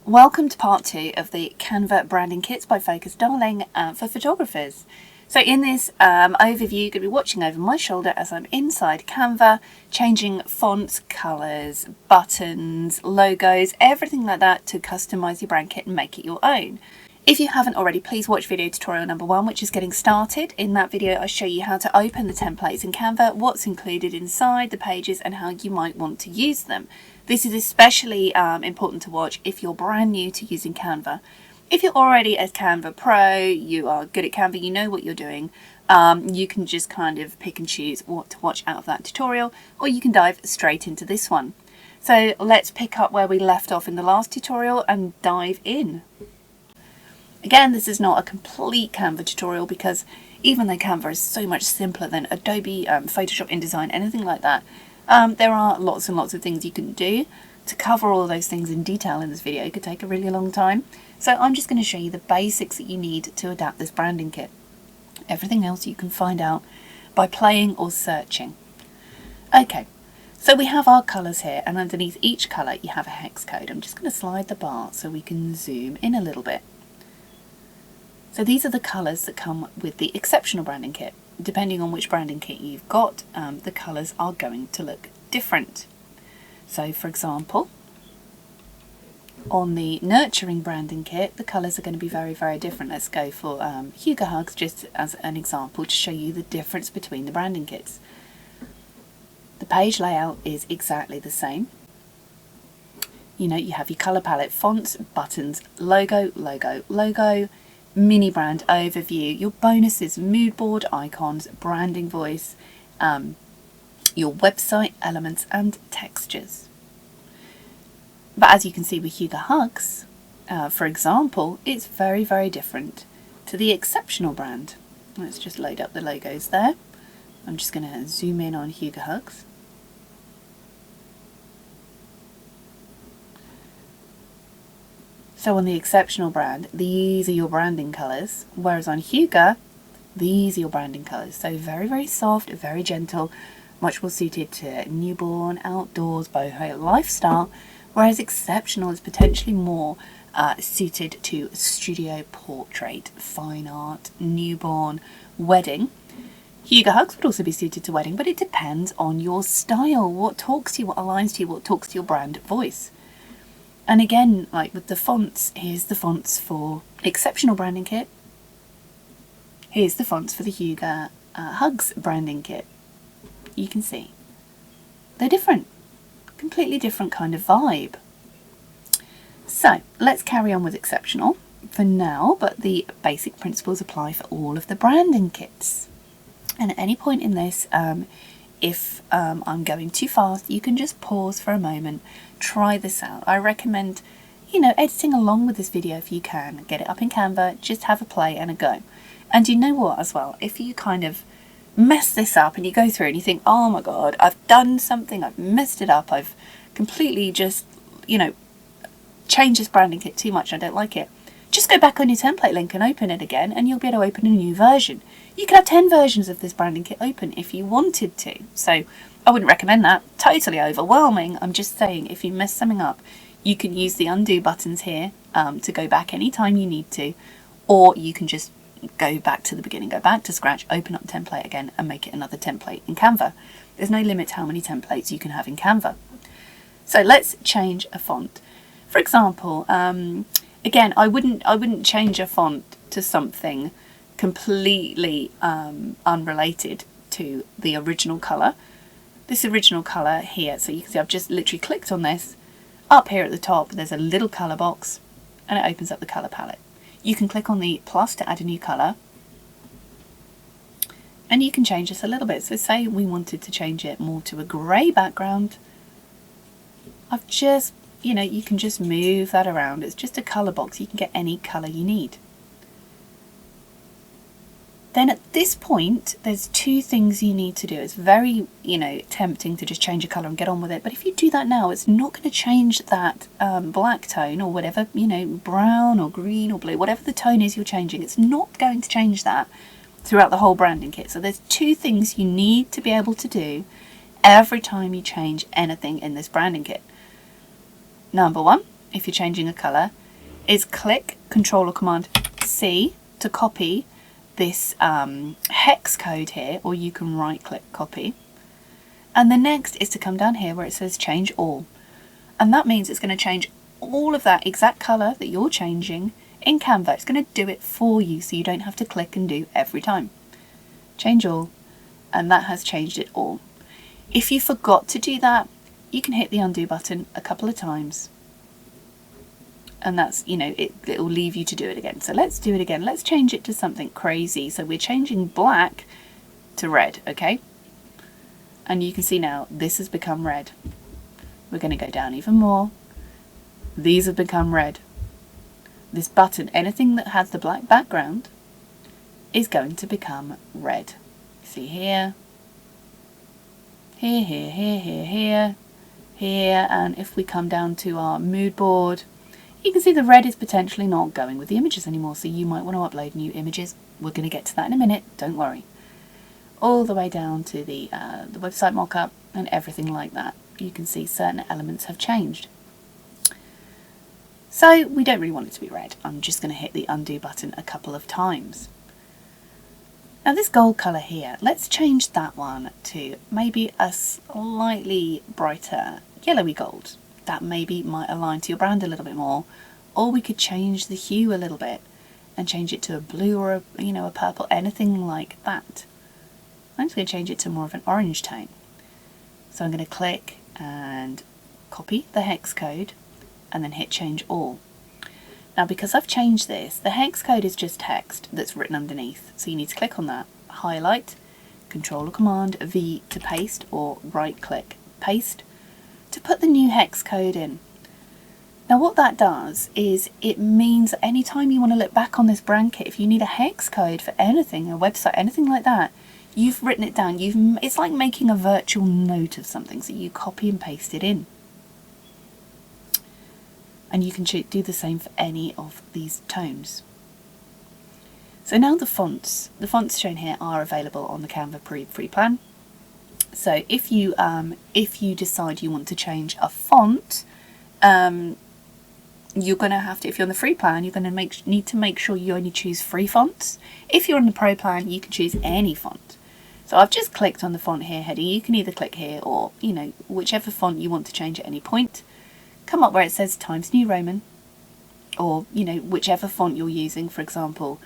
Welcome to part 2 of the Canva branding kits by Focus Darling for photographers. So in this overview, you're going to be watching over my shoulder as I'm inside Canva, changing fonts, colours, buttons, logos, everything like that to customise your brand kit and make it your own. If you haven't already, please watch video tutorial number 1, which is getting started. In that video, I show you how to open the templates in Canva, what's included inside the pages and how you might want to use them. This is especially important to watch if you're brand new to using Canva. If you're already a Canva pro, you are good at Canva, you know what you're doing, you can just kind of pick and choose what to watch out of that tutorial, or you can dive straight into this one. So let's pick up where we left off in the last tutorial and dive in. Again, this is not a complete Canva tutorial because even though Canva is so much simpler than Adobe, Photoshop, InDesign, anything like that, there are lots and lots of things you can do. To cover all of those things in detail in this video, it could take a really long time. So I'm just going to show you the basics that you need to adapt this branding kit. Everything else you can find out by playing or searching. Okay, so we have our colours here, and underneath each colour you have a hex code. I'm just going to slide the bar so we can zoom in a little bit. So these are the colours that come with the exceptional branding kit. Depending on which branding kit you've got, the colours are going to look different. So for example, on the nurturing branding kit, the colours are going to be very, very different. Let's go for Hugo Hugs just as an example to show you the difference between the branding kits. The page layout is exactly the same. You know, you have your colour palette, fonts, buttons, logo, logo, logo, mini brand overview, your bonuses, mood board, icons, branding voice, your website elements and textures. But as you can see with Hugo Hugs, for example, it's very, very different to the exceptional brand. Let's just load up the logos there. I'm just going to zoom in on Hugo Hugs. So on the exceptional brand, these are your branding colours, whereas on Hugo, these are your branding colours. So very, very soft, very gentle, much more suited to newborn, outdoors, boho lifestyle, whereas exceptional is potentially more suited to studio, portrait, fine art, newborn, wedding. Hugo Hugs would also be suited to wedding, but it depends on your style, what talks to you, what aligns to you, what talks to your brand voice. And again, like with the fonts, here's the fonts for exceptional branding kit. Here's the fonts for the Hugo Hugs branding kit. You can see they're different, completely different kind of vibe. So let's carry on with exceptional for now, but the basic principles apply for all of the branding kits. And at any point in this, if I'm going too fast, you can just pause for a moment, try this out. I recommend, editing along with this video if you can. Get it up in Canva, just have a play and a go. And you know what as well, if you kind of mess this up and you go through and you think, oh my god, I've done something, I've messed it up, I've completely just, changed this branding kit too much, I don't like it. Just go back on your template link and open it again and you'll be able to open a new version. You could have 10 versions of this branding kit open if you wanted to. So I wouldn't recommend that. Totally overwhelming. I'm just saying if you mess something up, you can use the undo buttons here to go back anytime you need to, or you can just go back to the beginning, go back to scratch, open up the template again and make it another template in Canva. There's no limit to how many templates you can have in Canva. So let's change a font. For example, again, I wouldn't change a font to something completely unrelated to the original colour. This original colour here, so you can see I've just literally clicked on this. Up here at the top there's a little colour box and it opens up the colour palette. You can click on the plus to add a new colour and you can change this a little bit. So say we wanted to change it more to a grey background. I've just, you can just move that around. It's just a colour box. You can get any colour you need. Then at this point, there's two things you need to do. It's very, tempting to just change a colour and get on with it. But if you do that now, it's not going to change that black tone or whatever, brown or green or blue, whatever the tone is you're changing. It's not going to change that throughout the whole branding kit. So there's two things you need to be able to do every time you change anything in this branding kit. Number one if you're changing a colour, is click Control or Command C to copy this hex code here, or you can right click copy. And the next is to come down here where it says change all. And that means it's going to change all of that exact colour that you're changing in Canva. It's going to do it for you, so you don't have to click and do every time. Change all, and that has changed it all. If you forgot to do that, you can hit the undo button a couple of times. And that's, you know, it will leave you to do it again. So let's do it again. Let's change it to something crazy. So we're changing black to red, okay? And you can see now this has become red. We're going to go down even more. These have become red. This button, anything that has the black background, is going to become red. See here, here, here, here, here, here, here, and if we come down to our mood board, you can see the red is potentially not going with the images anymore, so you might want to upload new images. We're going to get to that in a minute, don't worry. All the way down to the website mockup and everything like that. You can see certain elements have changed. So we don't really want it to be red. I'm just going to hit the undo button a couple of times. Now this gold colour here, let's change that one to maybe a slightly brighter yellowy gold. That maybe might align to your brand a little bit more. Or we could change the hue a little bit and change it to a blue or a purple, anything like that. I'm just going to change it to more of an orange tone. So I'm going to click and copy the hex code and then hit change all. Now because I've changed this, the hex code is just text that's written underneath. So you need to click on that, highlight, Control or Command V to paste, or right click paste to put the new hex code in. Now what that does is it means that anytime you want to look back on this brand kit, if you need a hex code for anything, a website, anything like that, you've written it down. It's like making a virtual note of something, so you copy and paste it in. And you can do the same for any of these tones. So now the fonts shown here are available on the Canva free plan. So if you decide you want to change a font, you're going to have to, if you're on the free plan, you're going to need to make sure you only choose free fonts. If you're on the pro plan, you can choose any font. So I've just clicked on the font here heading. You can either click here or, whichever font you want to change at any point. Come up where it says Times New Roman, or, whichever font you're using. For example,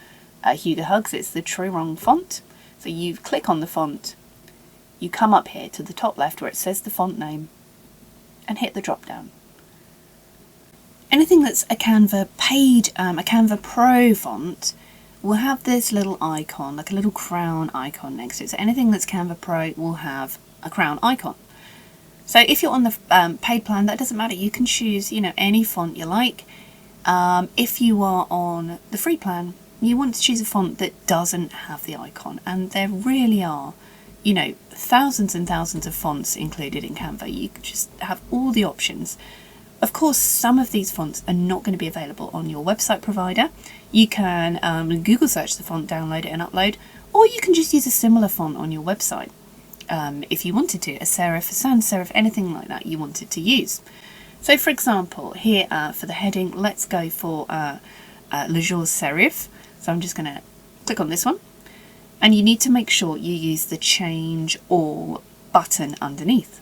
Hugo Hugs, it's the True Wrong font. So you click on the font, you come up here to the top left where it says the font name, and hit the drop down. Anything that's a Canva paid, a Canva Pro font will have this little icon, like a little crown icon next to it. So anything that's Canva Pro will have a crown icon. So if you're on the paid plan, that doesn't matter. You can choose, any font you like. If you are on the free plan, you want to choose a font that doesn't have the icon. And there really are, thousands and thousands of fonts included in Canva. You can just have all the options. Of course, some of these fonts are not going to be available on your website provider. You can Google search the font, download it and upload, or you can just use a similar font on your website. If you wanted to, a serif, a sans serif, anything like that you wanted to use. So for example, here for the heading, let's go for Le Jour serif. So I'm just going to click on this one. And you need to make sure you use the change all button underneath.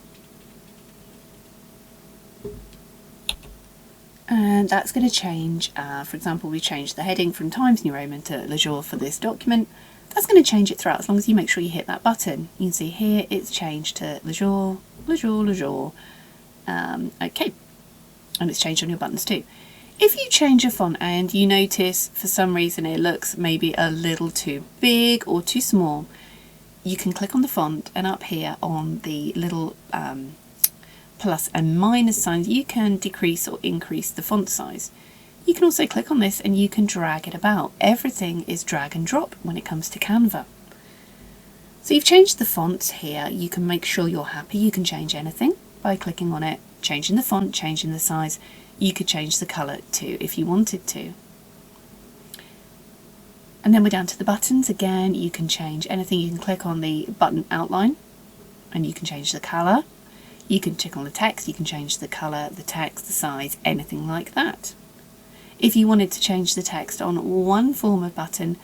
And that's going to change, for example, we changed the heading from Times New Roman to Le Jour for this document. That's going to change it throughout, as long as you make sure you hit that button. You can see here it's changed to Le Jour, Le Jour, Le Jour. Okay, and it's changed on your buttons too. If you change a font and you notice for some reason it looks maybe a little too big or too small, you can click on the font, and up here on the little plus and minus signs, you can decrease or increase the font size. You can also click on this and you can drag it about. Everything is drag and drop when it comes to Canva. So you've changed the fonts here. You can make sure you're happy. You can change anything by clicking on it, changing the font, changing the size. You could change the colour too if you wanted to. And then we're down to the buttons. Again, you can change anything. You can click on the button outline and you can change the colour. You can tick on the text, you can change the colour, the text, the size, anything like that. If you wanted to change the text on one form of button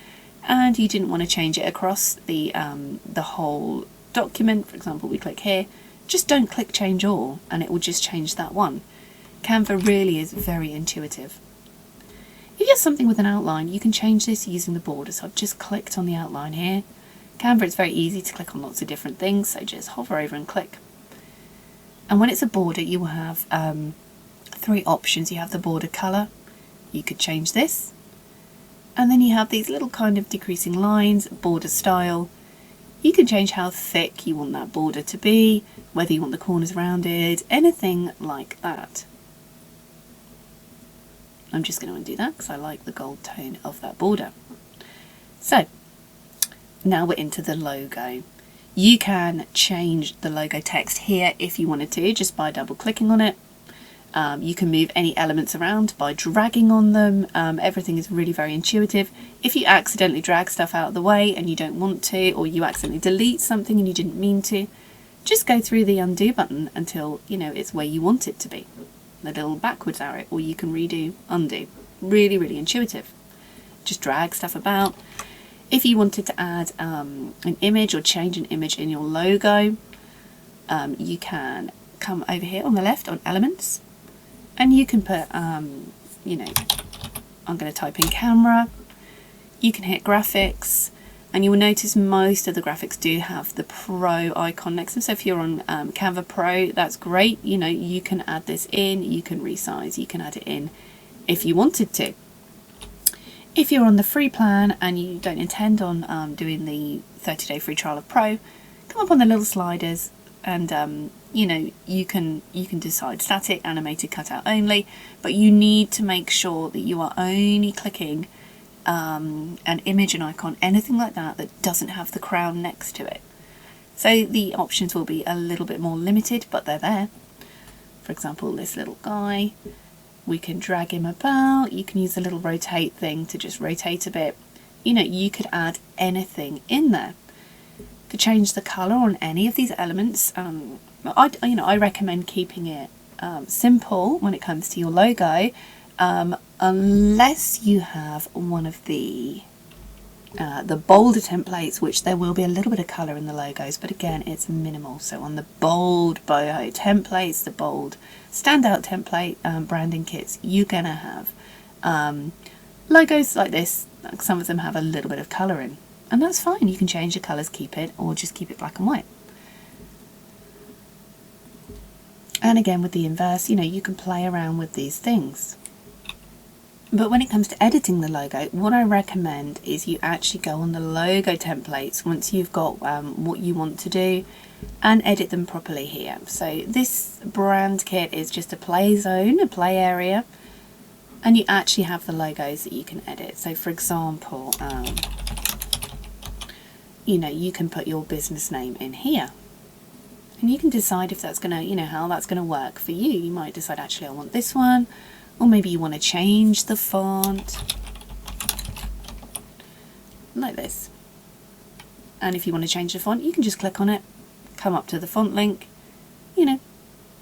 and you didn't want to change it across the whole document, for example, we click here, just don't click change all and it will just change that one. Canva really is very intuitive. If you have something with an outline, you can change this using the border. So I've just clicked on the outline here. Canva, it's very easy to click on lots of different things, so just hover over and click. And when it's a border, you will have 3 options. You have the border colour, you could change this, and then you have these little kind of decreasing lines, border style. You can change how thick you want that border to be, whether you want the corners rounded, anything like that. I'm just going to undo that because I like the gold tone of that border. So now we're into the logo. You can change the logo text here if you wanted to, just by double clicking on it. You can move any elements around by dragging on them. Everything is really very intuitive. If you accidentally drag stuff out of the way and you don't want to, or you accidentally delete something and you didn't mean to, just go through the undo button until you know it's where you want it to be. The little backwards arrow, or you can redo, undo. Really, really intuitive. Just drag stuff about. If you wanted to add an image or change an image in your logo, you can come over here on the left on elements, and you can put, you know, I'm going to type in camera. You can hit graphics, and you will notice most of the graphics do have the Pro icon next to them. So if you're on Canva Pro, that's great. You know, you can add this in, you can resize, you can add it in if you wanted to. If you're on the free plan and you don't intend on doing the 30-day free trial of Pro, come up on the little sliders and you know, you can decide static, animated, cutout only, but you need to make sure that you are only clicking an image, an icon, anything like that that doesn't have the crown next to it. So the options will be a little bit more limited, but they're there. For example, this little guy, we can drag him about. You can use the little rotate thing to just rotate a bit. You know, you could add anything in there. To change the colour on any of these elements, I recommend keeping it simple when it comes to your logo, unless you have one of the bolder templates, which there will be a little bit of colour in the logos, but again, it's minimal. So on the bold boho templates, the bold standout template branding kits, you're going to have logos like this. Some of them have a little bit of colour in, and that's fine. You can change the colours, keep it, or just keep it black and white. And again, with the inverse, you know, you can play around with these things. But when it comes to editing the logo, what I recommend is you actually go on the logo templates once you've got what you want to do, and edit them properly here. So this brand kit is just a play zone, a play area, and you actually have the logos that you can edit. So for example, you know, you can put your business name in here. And you can decide if that's going to, you know, how that's going to work for you. You might decide, actually, I want this one. Or maybe you want to change the font. Like this. And if you want to change the font, you can just click on it, come up to the font link, you know,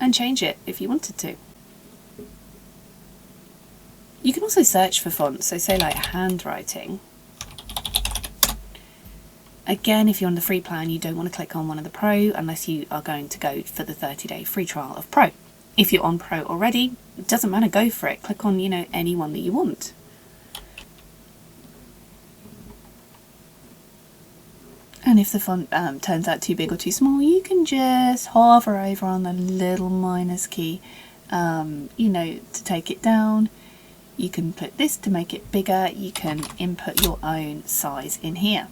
and change it if you wanted to. You can also search for fonts. So say like handwriting. Again, if you're on the free plan, you don't want to click on one of the Pro unless you are going to go for the 30-day free trial of Pro. If you're on Pro already, it doesn't matter, go for it. Click on, you know, any one that you want. And if the font turns out too big or too small, you can just hover over on the little minus key, you know, to take it down. You can put this to make it bigger. You can input your own size in here.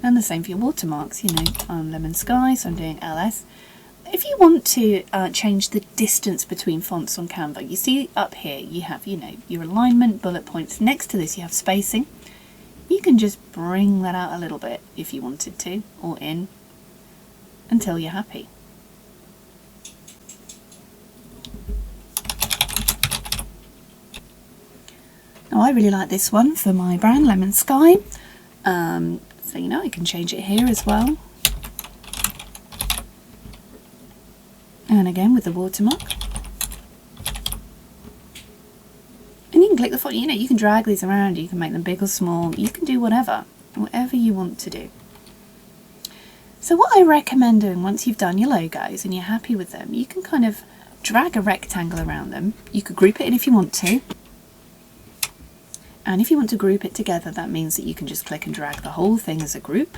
And the same for your watermarks, you know, I'm Lemon Sky, so I'm doing LS. If you want to change the distance between fonts on Canva, you see up here you have, you know, your alignment, bullet points. Next to this you have spacing. You can just bring that out a little bit if you wanted to, or in, until you're happy. Now I really like this one for my brand, Lemon Sky. So, you know, I can change it here as well. And again with the watermark. And you can click the font, you know, you can drag these around, you can make them big or small, you can do whatever you want to do. So what I recommend doing once you've done your logos and you're happy with them, you can kind of drag a rectangle around them. You could group it in if you want to. And if you want to group it together, that means that you can just click and drag the whole thing as a group.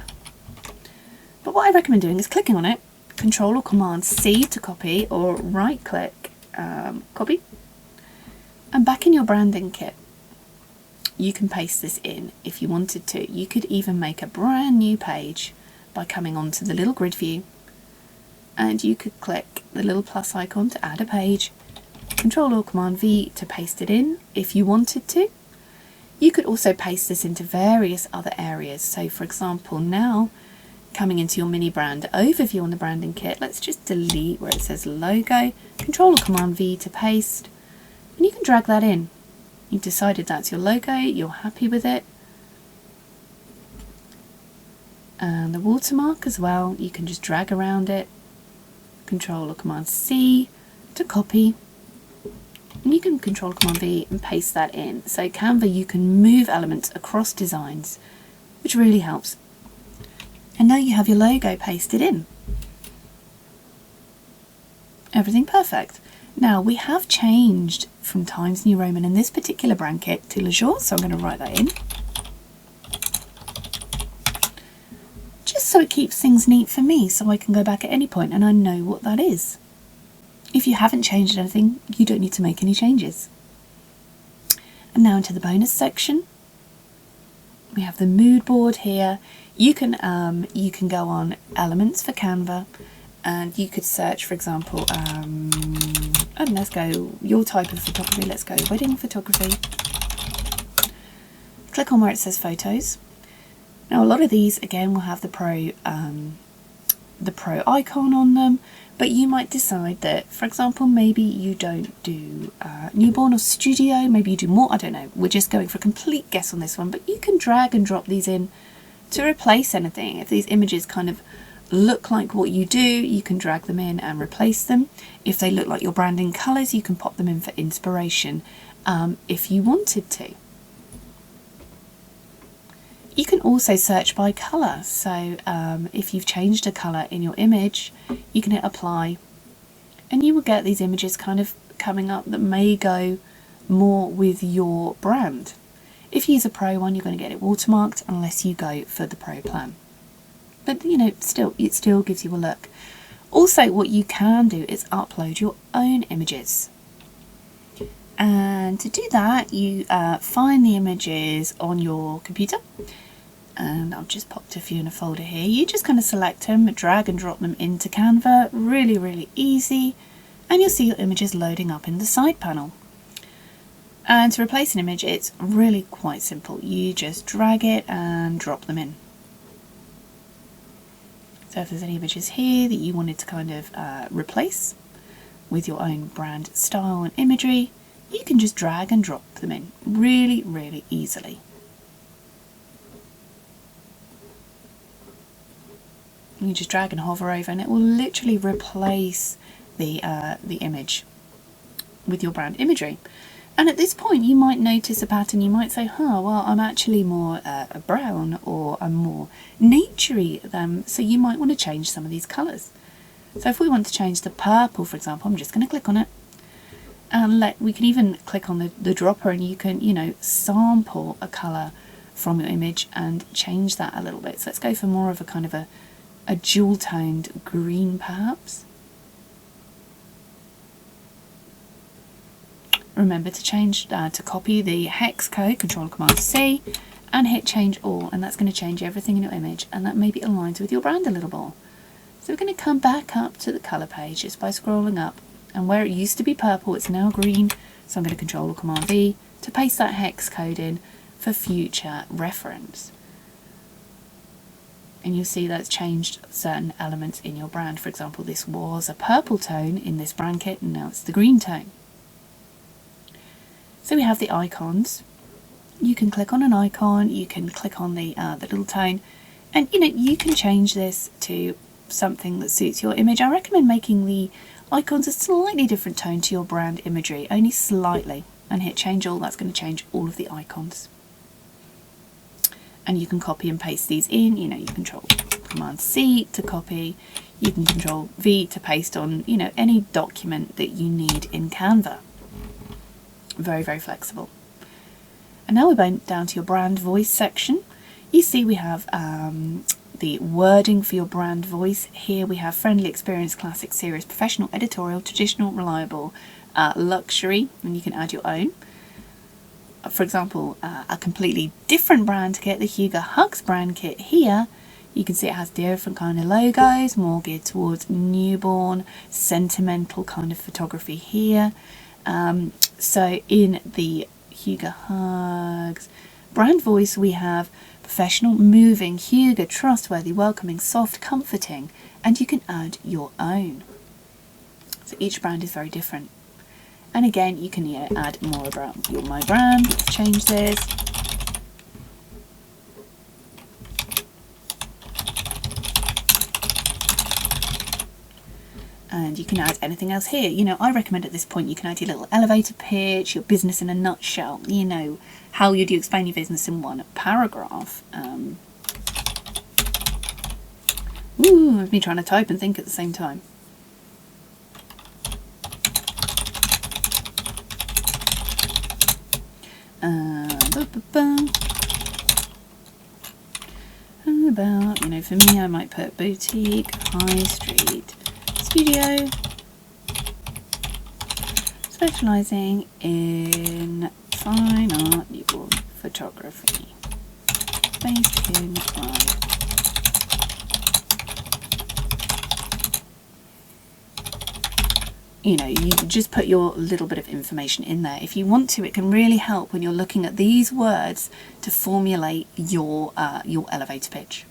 But what I recommend doing is clicking on it, Control or Command C to copy, or right click, copy. And back in your branding kit, you can paste this in if you wanted to. You could even make a brand new page by coming onto the little grid view, and you could click the little plus icon to add a page, Control or Command V to paste it in if you wanted to. You could also paste this into various other areas. So for example, now coming into your mini brand overview on the branding kit, let's just delete where it says logo, Control or Command V to paste, and you can drag that in. You've decided that's your logo, you're happy with it. And the watermark as well, you can just drag around it, Control or Command C to copy, and you can Control or Command V and paste that in. So Canva, you can move elements across designs, which really helps. And now you have your logo pasted in. Everything perfect. Now we have changed from Times New Roman in this particular brand kit to Leisure, so I'm going to write that in. So it keeps things neat for me, so I can go back at any point and I know what that is. If you haven't changed anything, you don't need to make any changes. And now into the bonus section. We have the mood board here. You can go on elements for Canva, and you could search, for example, and let's go your type of photography. Let's go wedding photography. Click on where it says photos. Now a lot of these again will have the pro icon on them, but you might decide that, for example, maybe you don't do newborn or studio, maybe you do more, I don't know, we're just going for a complete guess on this one, but you can drag and drop these in to replace anything. If these images kind of look like what you do, you can drag them in and replace them. If they look like your branding colours, you can pop them in for inspiration if you wanted to. You can also search by colour, so if you've changed a colour in your image, you can hit apply and you will get these images kind of coming up that may go more with your brand. If you use a pro one, you're going to get it watermarked unless you go for the pro plan. But you know, it still gives you a look. Also, what you can do is upload your own images. And to do that, you find the images on your computer. And I've just popped a few in a folder here. You just kind of select them, drag and drop them into Canva. Really, really easy. And you'll see your images loading up in the side panel. And to replace an image, it's really quite simple. You just drag it and drop them in. So if there's any images here that you wanted to kind of replace with your own brand style and imagery, you can just drag and drop them in really, really easily. You just drag and hover over and it will literally replace the image with your brand imagery. And at this point you might notice a pattern. You might say, well, I'm actually more brown, or I'm more naturey, so you might want to change some of these colours. So if we want to change the purple, for example, I'm just going to click on it. And we can even click on the dropper and you can, you know, sample a colour from your image and change that a little bit. So let's go for more of a kind of a dual toned green perhaps. Remember to change to copy the hex code, Control Command C, and hit change all, and that's going to change everything in your image, and that maybe aligns with your brand a little more. So we're going to come back up to the colour page just by scrolling up, and where it used to be purple it's now green, so I'm going to Control Command V to paste that hex code in for future reference. And you'll see that's changed certain elements in your brand. For example, this was a purple tone in this brand kit and now it's the green tone. So we have the icons. You can click on an icon, you can click on the little tone, and you know, you can change this to something that suits your image. I recommend making the icons a slightly different tone to your brand imagery, only slightly, and hit change all. That's going to change all of the icons. And you can copy and paste these in. You know, you control Command C to copy, you can control V to paste on, you know, any document that you need in Canva. Very, very flexible. And now we're down to your brand voice section. You see we have the wording for your brand voice. Here we have friendly, experienced, classic, serious, professional, editorial, traditional, reliable, luxury, and you can add your own. For example, a completely different brand kit, the Hugo Hugs brand kit here, you can see it has different kind of logos, more geared towards newborn, sentimental kind of photography here. So in the Hugo Hugs brand voice, we have professional, moving, Hugo, trustworthy, welcoming, soft, comforting, and you can add your own. So each brand is very different. And again, you can add more about your my brand. Let's change this. And you can add anything else here. You know, I recommend at this point you can add your little elevator pitch, your business in a nutshell, you know, how you do explain your business in one paragraph. I've been trying to type and think at the same time. About, you know, for me I might put boutique, high street, studio, specialising in fine art, newborn photography, based in Rome. You know, you just put your little bit of information in there. If you want to, it can really help when you're looking at these words to formulate your elevator pitch.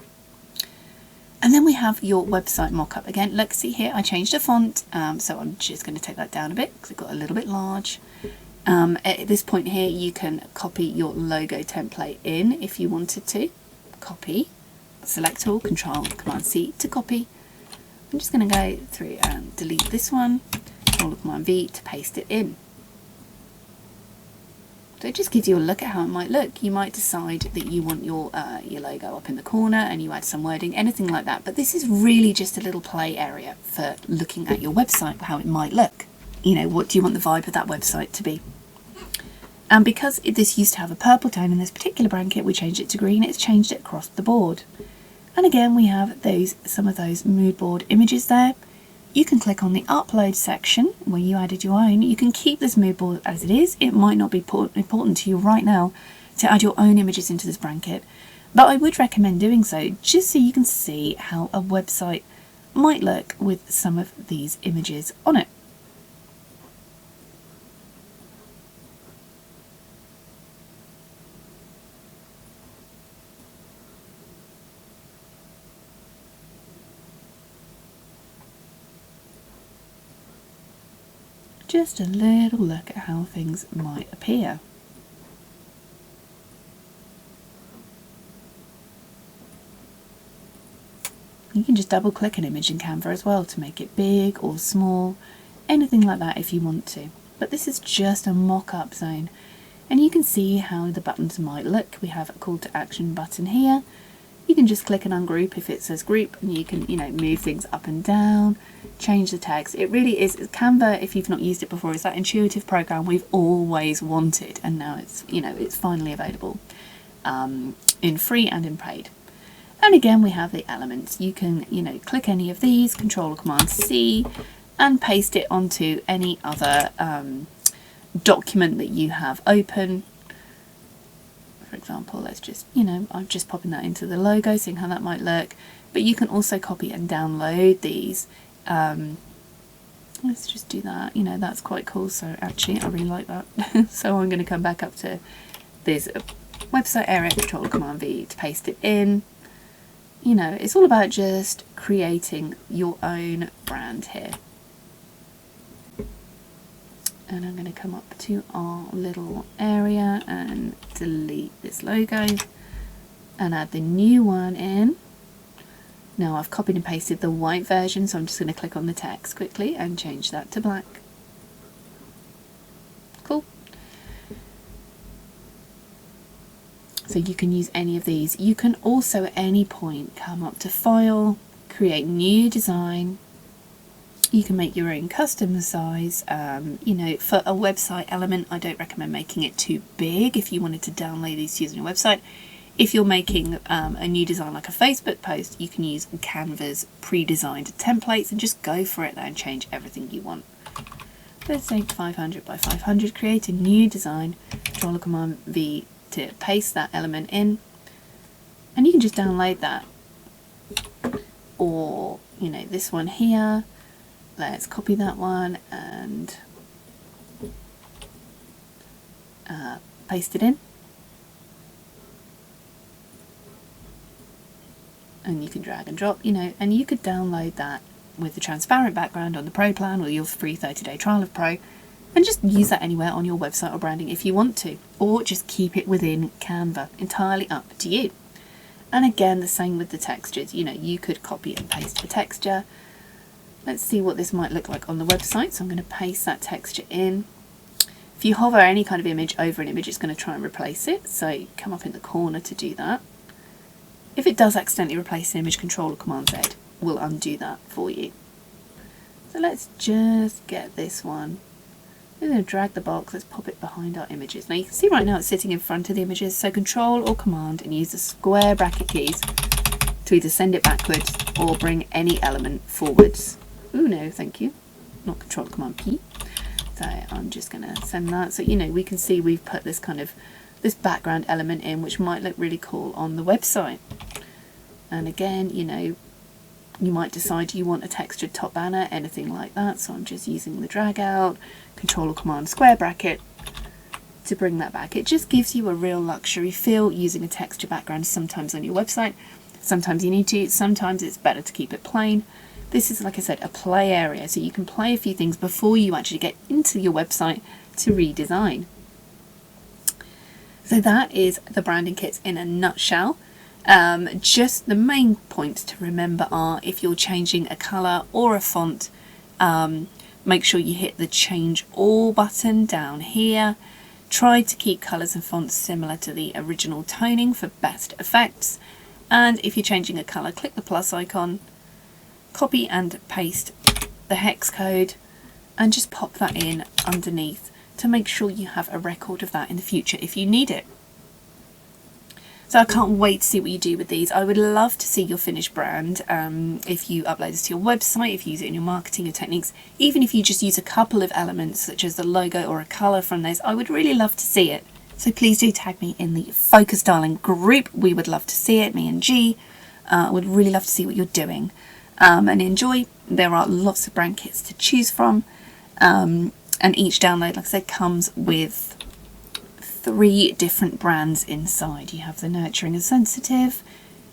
And then we have your website mock-up. Again, look, see here, I changed the font, so I'm just going to take that down a bit because it got a little bit large. At this point here, you can copy your logo template in if you wanted to. Copy, select all, Control, Command C to copy. I'm just going to go through and delete this one. Control Command V to paste it in. So it just gives you a look at how it might look. You might decide that you want your logo up in the corner and you add some wording, anything like that. But this is really just a little play area for looking at your website, how it might look. You know, what do you want the vibe of that website to be? And because this used to have a purple tone in this particular brand kit, we changed it to green. It's changed it across the board. And again, we have some of those mood board images there. You can click on the upload section where you added your own. You can keep this mood board as it is. It might not be important to you right now to add your own images into this brand kit, but I would recommend doing so just so you can see how a website might look with some of these images on it. Just a little look at how things might appear. You can just double click an image in Canva as well to make it big or small, anything like that if you want to. But this is just a mock-up zone, and you can see how the buttons might look. We have a call to action button here. You can just click and ungroup if it says group, and you can, you know, move things up and down, change the tags. It really is, Canva, if you've not used it before, is that intuitive program we've always wanted, and now it's, you know, it's finally available in free and in paid. And again, we have the elements. You can, you know, click any of these, Control or Command C, and paste it onto any other document that you have open. For example, let's just, you know, I'm just popping that into the logo, seeing how that might look. But you can also copy and download these. Let's just do that. You know, that's quite cool. So actually, I really like that. So I'm going to come back up to this website area, Control Command V to paste it in. You know, it's all about just creating your own brand here. And I'm going to come up to our little area and delete this logo and add the new one in. Now I've copied and pasted the white version, so I'm just going to click on the text quickly and change that to black. Cool. So you can use any of these. You can also at any point come up to File, create New Design. You can make your own custom size. You know, for a website element, I don't recommend making it too big if you wanted to download these to use on your website. If you're making a new design like a Facebook post, you can use Canva's pre-designed templates and just go for it and change everything you want. Let's say 500 by 500, create a new design, Control or Command V to paste that element in, and you can just download that. Or, you know, this one here, let's copy that one and paste it in. And you can drag and drop, you know, and you could download that with the transparent background on the Pro plan or your free 30-day trial of Pro, and just use that anywhere on your website or branding if you want to, or just keep it within Canva, entirely up to you. And again, the same with the textures, you know, you could copy and paste the texture. Let's see what this might look like on the website, so I'm going to paste that texture in. If you hover any kind of image over an image, it's going to try and replace it, so come up in the corner to do that. If it does accidentally replace an image, Control or Command Z will undo that for you. So let's just get this one. We're going to drag the box, let's pop it behind our images. Now you can see right now it's sitting in front of the images, so Control or Command and use the square bracket keys to either send it backwards or bring any element forwards. Ooh, no, thank you. Not Control or Command P. So I'm just going to send that. So, you know, we can see we've put this kind of this background element in, which might look really cool on the website. And again, you know, you might decide you want a textured top banner, anything like that. So I'm just using the drag out, Control or Command square bracket to bring that back. It just gives you a real luxury feel using a texture background sometimes on your website. Sometimes you need to, sometimes it's better to keep it plain. This is, like I said, a play area, so you can play a few things before you actually get into your website to redesign. So that is the branding kits in a nutshell. Just the main points to remember are, if you're changing a colour or a font, make sure you hit the change all button down here. Try to keep colours and fonts similar to the original toning for best effects. And if you're changing a colour, click the plus icon, copy and paste the hex code and just pop that in underneath to make sure you have a record of that in the future if you need it. So I can't wait to see what you do with these. I would love to see your finished brand. If you upload this to your website, if you use it in your marketing or techniques, even if you just use a couple of elements such as the logo or a colour from those, I would really love to see it. So please do tag me in the Focus Darling group. We would love to see it, me and G. Would really love to see what you're doing. And enjoy. There are lots of brand kits to choose from. And each download, like I said, comes with 3 different brands inside. You have the Nurturing and Sensitive,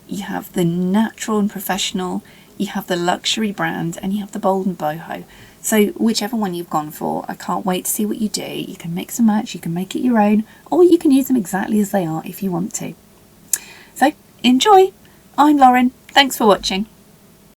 you have the Natural and Professional, you have the Luxury brand, and you have the Bold and Boho. So whichever one you've gone for, I can't wait to see what you do. You can mix and match, you can make it your own, or you can use them exactly as they are if you want to. So enjoy! I'm Lauren, thanks for watching.